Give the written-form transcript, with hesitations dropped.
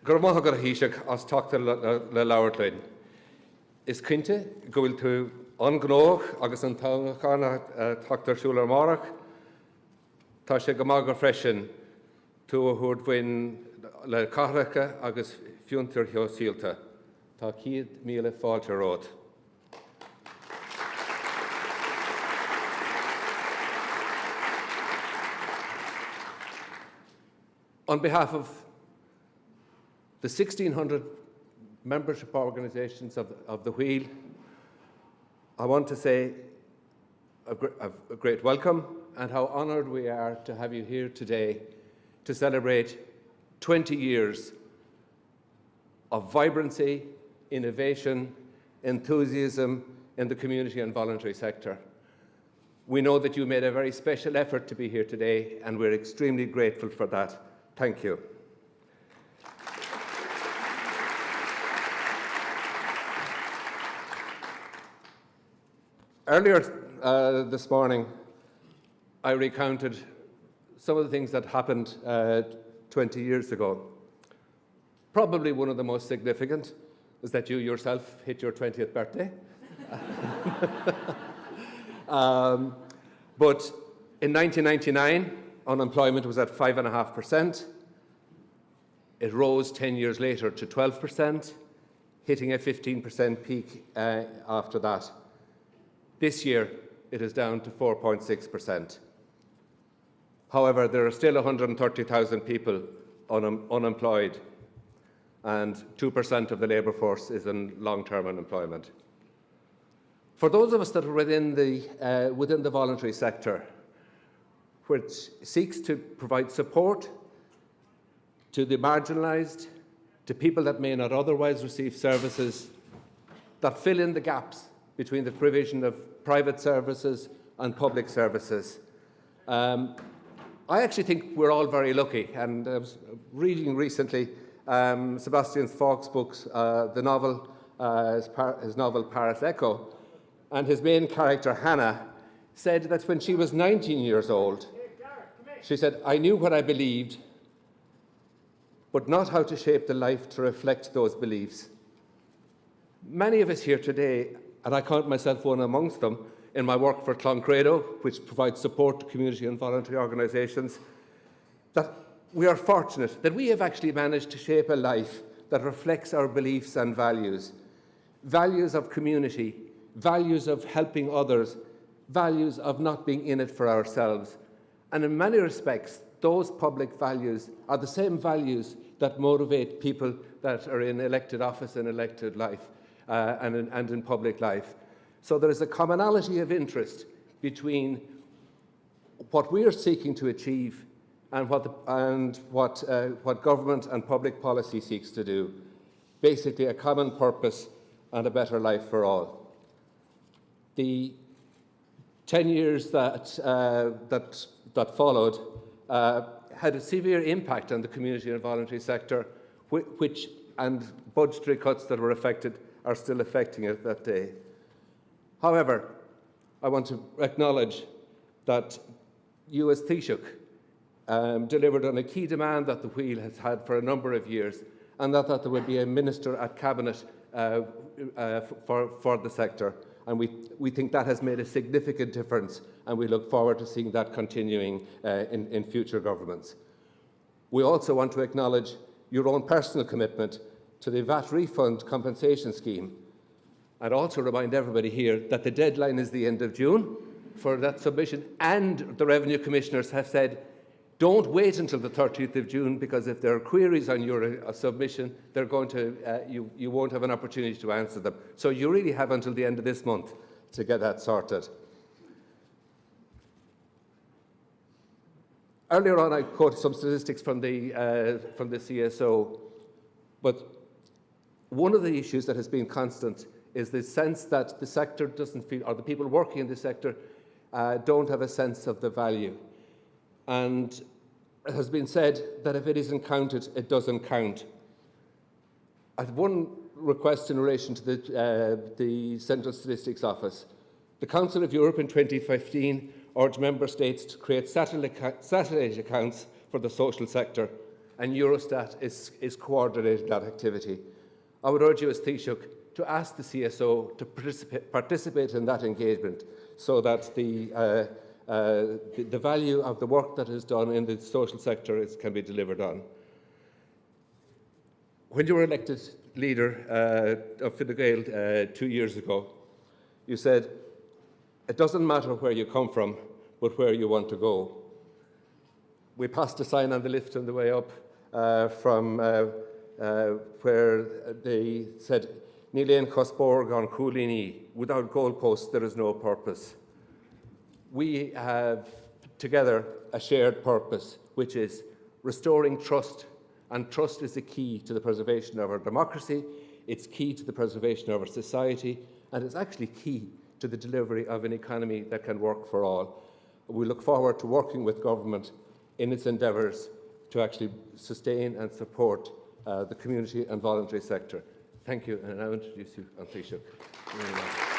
Gur maith gur híiseach as tugtar le leabhartlein. Is cinnte go bhfuil tú an gnóch agus an táchana tugtar siúil amárach, tá sé go maith gur freisin tú a thuair bhain le cathracha agus fiúntar theo síalta. Tá 100,000 fáilte ród. On behalf of the 1,600 membership organisations of the Wheel, I want to say a great welcome and how honoured we are to have you here today to celebrate 20 years of vibrancy, innovation, enthusiasm in the community and voluntary sector. We know that you made a very special effort to be here today, and we're extremely grateful for that. Thank you. Earlier this morning, I recounted some of the things that happened 20 years ago. Probably one of the most significant is that you yourself hit your 20th birthday. But in 1999, unemployment was at 5.5%. It rose 10 years later to 12%, hitting a 15% peak after that. This year, it is down to 4.6%. However, there are still 130,000 people unemployed, and 2% of the labour force is in long-term unemployment. For those of us that are within the voluntary sector, which seeks to provide support to the marginalised, to people that may not otherwise receive services, that fill in the gaps between the provision of private services and public services. I actually think we're all very lucky, and I was reading recently Sebastian Falk's books, his novel Paris Echo, and his main character, Hannah, said that when she was 19 years old, she said, "I knew what I believed, but not how to shape the life to reflect those beliefs." Many of us here today, and I count myself one amongst them, in my work for Cloncredo, which provides support to community and voluntary organisations, that we are fortunate that we have actually managed to shape a life that reflects our beliefs and values. Values of community, values of helping others, values of not being in it for ourselves. And in many respects, those public values are the same values that motivate people that are in elected office and elected life and in public life. So there is a commonality of interest between what we are seeking to achieve and what government and public policy seeks to do. Basically, a common purpose and a better life for all. The 10 years that followed had a severe impact on the community and voluntary sector, and budgetary cuts that were affected are still affecting it that day. However, I want to acknowledge that you as Taoiseach delivered on a key demand that the Wheel has had for a number of years, and that there would be a minister at Cabinet for the sector. And we think that has made a significant difference, and we look forward to seeing that continuing in future governments. We also want to acknowledge your own personal commitment to the VAT refund compensation scheme, and also remind everybody here that the deadline is the end of June for that submission, and the Revenue Commissioners have said, don't wait until the 30th of June, because if there are queries on your submission, they're going to, you won't have an opportunity to answer them. So you really have until the end of this month to get that sorted. Earlier on, I quoted some statistics from the CSO, but one of the issues that has been constant is the sense that the sector doesn't feel, or the people working in the sector don't have a sense of the value. And it has been said that if it isn't counted, it doesn't count. I have one request in relation to the Central Statistics Office. The Council of Europe in 2015 urged Member States to create satellite accounts for the social sector. and Eurostat is coordinating that activity. I would urge you as Taoiseach to ask the CSO to participate in that engagement so that the value of the work that is done in the social sector can be delivered on. When you were elected leader of Fine Gael 2 years ago, you said, "It doesn't matter where you come from, but where you want to go." We passed a sign on the lift on the way up from where they said, "Níl Cosborg on Coolini, without goalposts there is no purpose." We have together a shared purpose, which is restoring trust, and trust is the key to the preservation of our democracy, it's key to the preservation of our society, and it's actually key to the delivery of an economy that can work for all. We look forward to working with government in its endeavours to actually sustain and support the community and voluntary sector. Thank you, and I now introduce you on Taoiseach.